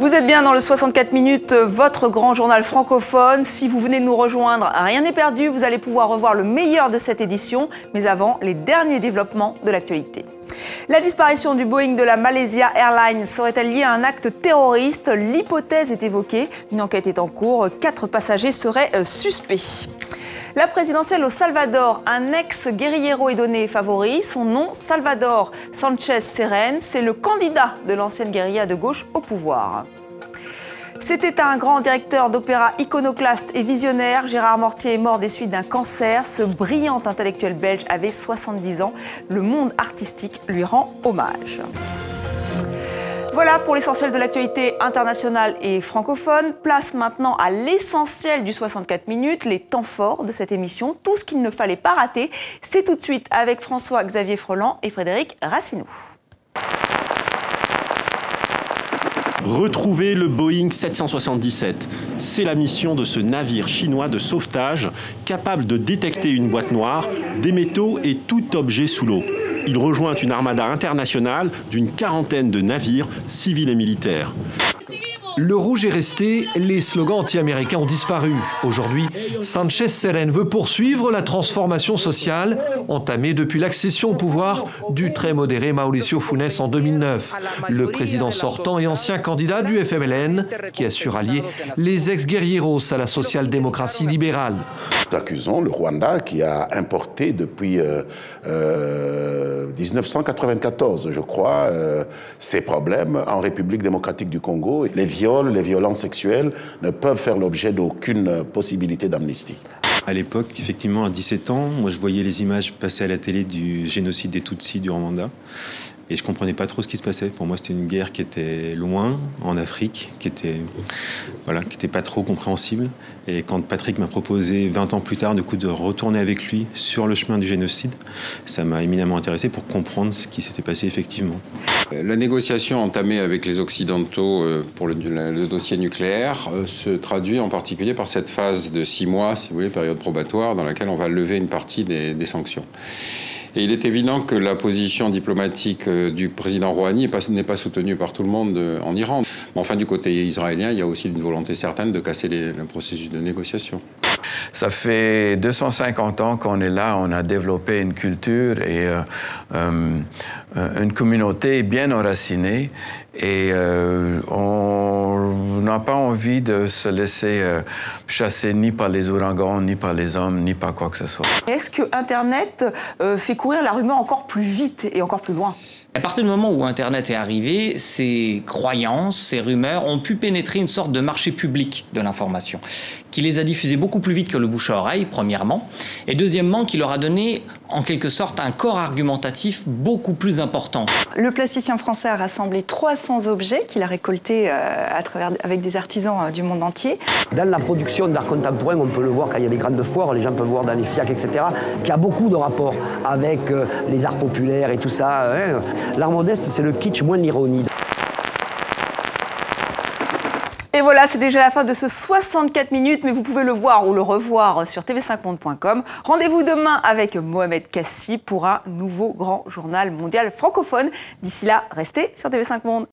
Vous êtes bien dans le 64 minutes, votre grand journal francophone. Si vous venez de nous rejoindre, rien n'est perdu. Vous allez pouvoir revoir le meilleur de cette édition. Mais avant, les derniers développements de l'actualité. La disparition du Boeing de la Malaysia Airlines serait-elle liée à un acte terroriste? L'hypothèse est évoquée. Une enquête est en cours. 4 passagers seraient suspects. La présidentielle au Salvador, un ex-guérillero est donné favori. Son nom, Salvador Sánchez Cerén, c'est le candidat de l'ancienne guérilla de gauche au pouvoir. C'était un grand directeur d'opéra iconoclaste et visionnaire. Gérard Mortier est mort des suites d'un cancer. Ce brillant intellectuel belge avait 70 ans. Le monde artistique lui rend hommage. Voilà pour l'essentiel de l'actualité internationale et francophone. Place maintenant à l'essentiel du 64 minutes, les temps forts de cette émission, tout ce qu'il ne fallait pas rater. C'est tout de suite avec François-Xavier Freland et Frédéric Rassinou. Retrouver le Boeing 777. C'est la mission de ce navire chinois de sauvetage capable de détecter une boîte noire, des métaux et tout objet sous l'eau. Il rejoint une armada internationale d'une quarantaine de navires civils et militaires. Le rouge est resté, les slogans anti-américains ont disparu. Aujourd'hui, Sánchez Cerén veut poursuivre la transformation sociale entamée depuis l'accession au pouvoir du très modéré Mauricio Funes en 2009. Le président sortant et ancien candidat du FMLN qui a su rallier les ex-guerrilleros à la social-démocratie libérale. Nous accusons le Rwanda qui a importé depuis 1994, je crois, ces problèmes en République démocratique du Congo. Les viols, les violences sexuelles ne peuvent faire l'objet d'aucune possibilité d'amnistie. À l'époque, effectivement, à 17 ans, moi je voyais les images passer à la télé du génocide des Tutsis du Rwanda. Et je ne comprenais pas trop ce qui se passait. Pour moi, c'était une guerre qui était loin, en Afrique, qui était pas trop compréhensible. Et quand Patrick m'a proposé, 20 ans plus tard, de retourner avec lui sur le chemin du génocide, ça m'a éminemment intéressé pour comprendre ce qui s'était passé effectivement. La négociation entamée avec les Occidentaux pour le dossier nucléaire se traduit en particulier par cette phase de 6 mois, si vous voulez, période probatoire, dans laquelle on va lever une partie des sanctions. Et il est évident que la position diplomatique du président Rouhani n'est pas soutenue par tout le monde en Iran. Mais enfin, du côté israélien, il y a aussi une volonté certaine de casser le processus de négociation. Ça fait 250 ans qu'on est là, on a développé une culture et une communauté bien enracinée. Et on n'a pas envie de se laisser chasser ni par les ouragans, ni par les hommes, ni par quoi que ce soit. Est-ce que Internet fait courir la rumeur encore plus vite et encore plus loin ? À partir du moment où Internet est arrivé, ces croyances, ces rumeurs ont pu pénétrer une sorte de marché public de l'information, qui les a diffusées beaucoup plus vite que le bouche à oreille, premièrement, et deuxièmement, qui leur a donné en quelque sorte un corps argumentatif beaucoup plus important. Le plasticien français a rassemblé 300 objets qu'il a récoltés avec des artisans du monde entier. Dans la production d'art contemporain, on peut le voir quand il y a des grandes foires, les gens peuvent voir dans les FIAC, etc., qu'il y a beaucoup de rapports avec les arts populaires et tout ça. Hein. L'art modeste, c'est le kitsch moins l'ironie. Et voilà, c'est déjà la fin de ce 64 minutes, mais vous pouvez le voir ou le revoir sur tv5monde.com. Rendez-vous demain avec Mohamed Kassi pour un nouveau grand journal mondial francophone. D'ici là, restez sur TV5 Monde.